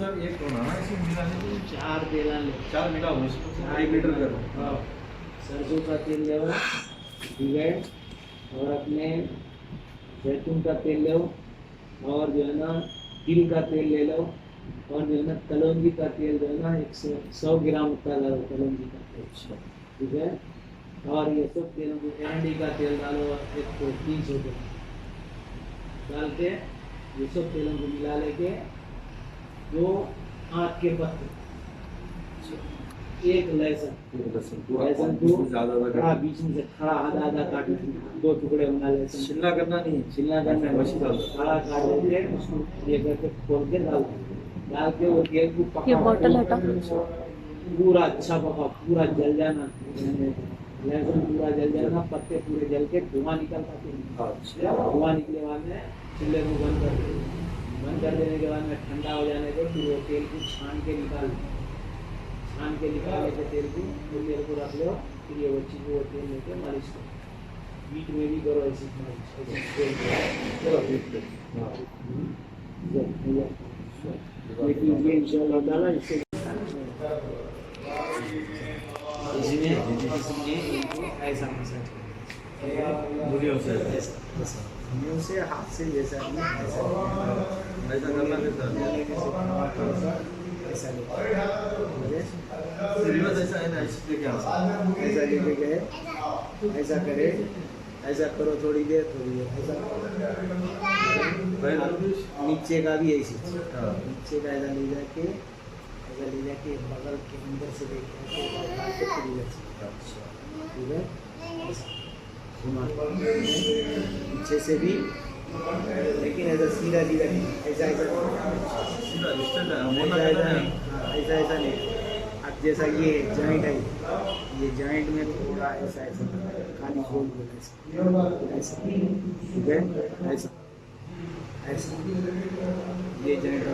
Sir एक होना ना इसमें मिलाने के लिए 4 तेल ले, 4 मिला हो इसमें 1 लीटर कर। हाँ, सरसों का तेल ले लो, ठीक है, और अपने जैतून का तेल ले लो, और जो है ना तिल का तेल ले लो, और जो है ना कलौंजी का तेल जो है ना 100 ग्राम का डालो कलौंजी का तेल, ठीक है। और ये सब तेलों को एरंडी का तेल डालो 300 ग्राम डाल के ये सब तेलों को मिला लेके 2 आँख के पत्ते, 1 लहसुन को हाँ बीच में से खड़ा आधा काट, 2 टुकड़े बना लहसुन, छिलना करना नहीं, छिलना करना है, वैसे डाल खड़ा काट देंगे उसको, ये करके खोल के डाल के वो तेल को पका, ये बॉटल हटा। पूरा अच्छा पका, पूरा जल जाना, लहसुन पूरा जल जाना, पत्ते पूरे जल के धुआं निकलता है, धुआं निकले बाद में चूल्हे को बंद कर देने के बाद में ठंडा हो जाने दो, फिर वो तेल को छान के निकाल के तेल को रख लो, फिर ये बच्ची को वो तेल लेके मालिश करो, पीठ में भी करो ऐसी लेकिन ये इंशाल्लाह ताला इससे ऐसा मसाज वीडियो से से हाथ से जैसा ऐसा करना ऐसा रिवर्स ऐसा है ना, ऐसे लेके ऐसा लेके गए, ऐसा करे, ऐसा करो थोड़ी देर ऐसा, नीचे का भी ऐसी, नीचे का ऐसा ले जाके बगल के अंदर से लेके ठीक है, पीछे से भी, लेकिन ऐसा सीधा नहीं, ऐसा नहीं, अब जैसा ये जॉइंट है, ये जॉइंट में थोड़ा ऐसा खाली गोल ऐसा, ठीक है, ऐसा ये जॉइंट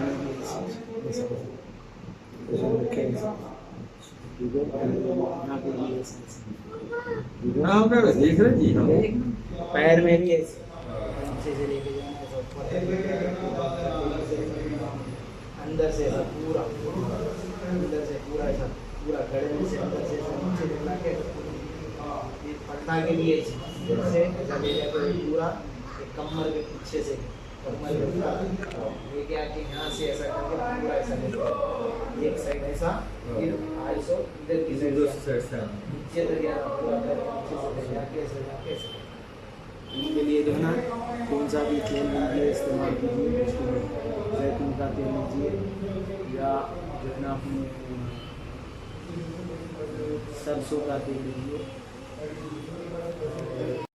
देख रहे जी हम पैर में भी ऐसे नीचे से लेके जाना, ऐसा अंदर से ऐसा पूरा ऐसा पूरा गले से अंदर से नीचे निकला के पटना के लिए जैसे ऐसा ले जाकर पूरा कमर के पीछे से लेके आके यहाँ से ऐसा करके पूरा ऐसा लेके एक साइड ऐसा, फिर ऐसा इधर की साइड नीचे तक पूरा नीचे से ले जाके ऐसे इसके लिए जो है ना कौन सा भी तेल लीजिए इस्तेमाल कीजिए, जैतून का तेल लीजिए या जो है ना अपने सरसों का तेल लीजिए,